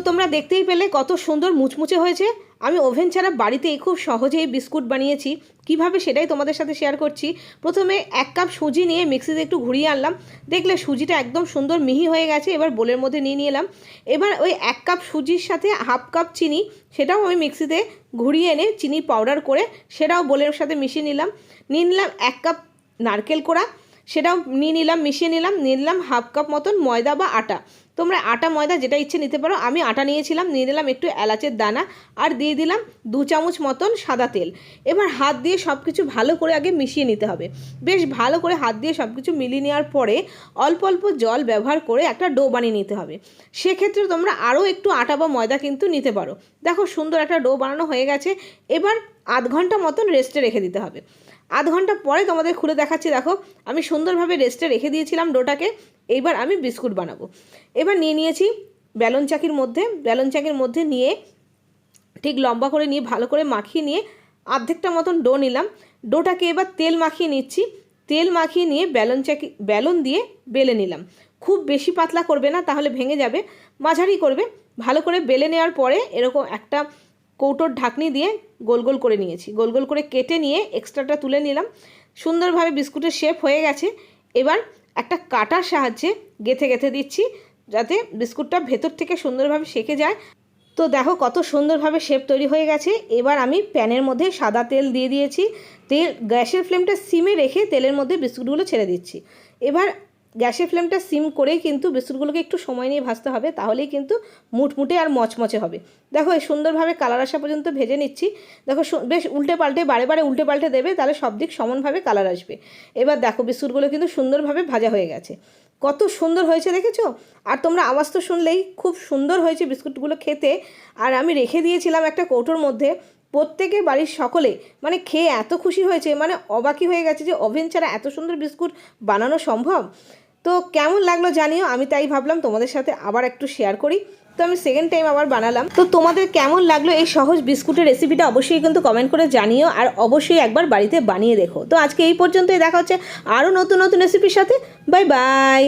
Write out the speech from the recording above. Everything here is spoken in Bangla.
তোমরা দেখতেই পেলে কত সুন্দর মুচমুচে হয়েছে। আমি ওভেন ছাড়া বাড়িতেই খুব সহজেই বিস্কুট বানিয়েছি। কিভাবে সেটাই তোমাদের সাথে শেয়ার করছি। প্রথমে 1 কাপ সুজি নিয়ে মিক্সিতে একটু ঘুরিয়ে আনলাম। দেখলে সুজিটা একদম সুন্দর মিহি হয়ে গেছে। এবার বোলের মধ্যে নিয়ে নিলাম। এবার ওই 1 কাপ সুজির সাথে হাফ কাপ চিনি, সেটাও আমি মিক্সিতে ঘুরিয়ে এনে চিনি পাউডার করে সেটাও বোলের সাথে মিশিয়ে নিলাম। 1 কাপ নারকেল কোড়া, সেটাও নিয়ে নিলাম, মিশিয়ে নিলাম। নিয়ে নিলাম হাফ কাপ মতন ময়দা বা আটা। তোমরা আটা ময়দা যেটা ইচ্ছে নিতে পারো। আমি আটা নিয়েছিলাম। নিয়ে নিলাম একটু এলাচের দানা আর দিয়ে দিলাম 2 চামচ মতন সাদা তেল। এবার হাত দিয়ে সব কিছু ভালো করে আগে মিশিয়ে নিতে হবে। বেশ ভালো করে হাত দিয়ে সব কিছু মিলিয়ে নেওয়ার পরে অল্প অল্প জল ব্যবহার করে একটা ডো বানিয়ে নিতে হবে। সেক্ষেত্রে তোমরা আরও একটু আটা বা ময়দা কিন্তু নিতে পারো। দেখো সুন্দর একটা ডো বানানো হয়ে গেছে। এবার আধ ঘন্টা মতন রেস্টে রেখে দিতে হবে। আধ ঘন্টা পরে তোমাদের খুলে দেখাচ্ছি। দেখো আমি সুন্দরভাবে রেস্টে রেখে দিয়েছিলাম ডোটাকে। এইবার আমি বিস্কুট বানাবো। এবার নিয়ে নিয়েছি বেলন চাকির মধ্যে নিয়ে ঠিক লম্বা করে নিয়ে ভালো করে মাখিয়ে নিয়ে অর্ধেকটা মতন ডো নিলাম। ডোটাকে এবার তেল মাখিয়ে নিচ্ছি। তেল মাখিয়ে নিয়ে বেলন দিয়ে বেলে নিলাম। খুব বেশি পাতলা করবে না, তাহলে ভেঙে যাবে। মাঝারি করবে। ভালো করে বেলে নেওয়ার পরে এরকম একটা কৌটোর ঢাকনি দিয়ে গোল গোল করে নিয়েছি। গোল গোল করে কেটে নিয়ে এক্সট্রাটা তুলে নিলাম। সুন্দরভাবে বিস্কুটের শেপ হয়ে গেছে। এবার একটা কাটার সাহায্যে গেঁথে গেঁথে দিচ্ছি, যাতে বিস্কুটটা ভেতর থেকে সুন্দরভাবে সেঁকে যায়। তো দেখো কত সুন্দরভাবে শেপ তৈরি হয়ে গেছে। এবার আমি প্যানের মধ্যে সাদা তেল দিয়ে দিয়েছি। গ্যাসের ফ্লেমটা সিমে রেখে তেলের মধ্যে বিস্কুটগুলো ছেড়ে দিচ্ছি। এবার গ্যাসের ফ্লেমটা সিম করেই কিন্তু বিস্কুটগুলোকে একটু সময় নিয়ে ভাজতে হবে, তাহলেই কিন্তু মুটমুটে আর মচমচে হবে। দেখো এই সুন্দরভাবে কালার আসা পর্যন্ত ভেজে নিচ্ছি। দেখো বেশ উল্টে পাল্টে বারে বারে উল্টে পাল্টে দেবে, তাহলে সব দিক সমানভাবে কালার আসবে। এবার দেখো বিস্কুটগুলো কিন্তু সুন্দরভাবে ভাজা হয়ে গেছে। কত সুন্দর হয়েছে দেখেছো? আর তোমরা আওয়াজ তো শুনলেই খুব সুন্দর হয়েছে বিস্কুটগুলো খেতে। আর আমি রেখে দিয়েছিলাম একটা কৌটোর মধ্যে। প্রত্যেকে বাড়ির সকলে মানে খেয়ে এত খুশি হয়েছে, মানে অবাকই হয়ে গেছে যে ওভেন ছাড়া এত সুন্দর বিস্কুট বানানো সম্ভব। তো কেমন লাগলো জানিও। আমি তাই ভাবলাম তোমাদের সাথে আবার একটু শেয়ার করি। তো আমি সেকেন্ড টাইম আবার বানালাম। তো তোমাদের কেমন লাগলো এই সহজ বিস্কুটের রেসিপিটা অবশ্যই কিন্তু কমেন্ট করে জানিও। আর অবশ্যই একবার বাড়িতে বানিয়ে দেখো। তো আজকে এই পর্যন্তই। দেখা হচ্ছে আরও নতুন নতুন রেসিপির সাথে। Bye bye.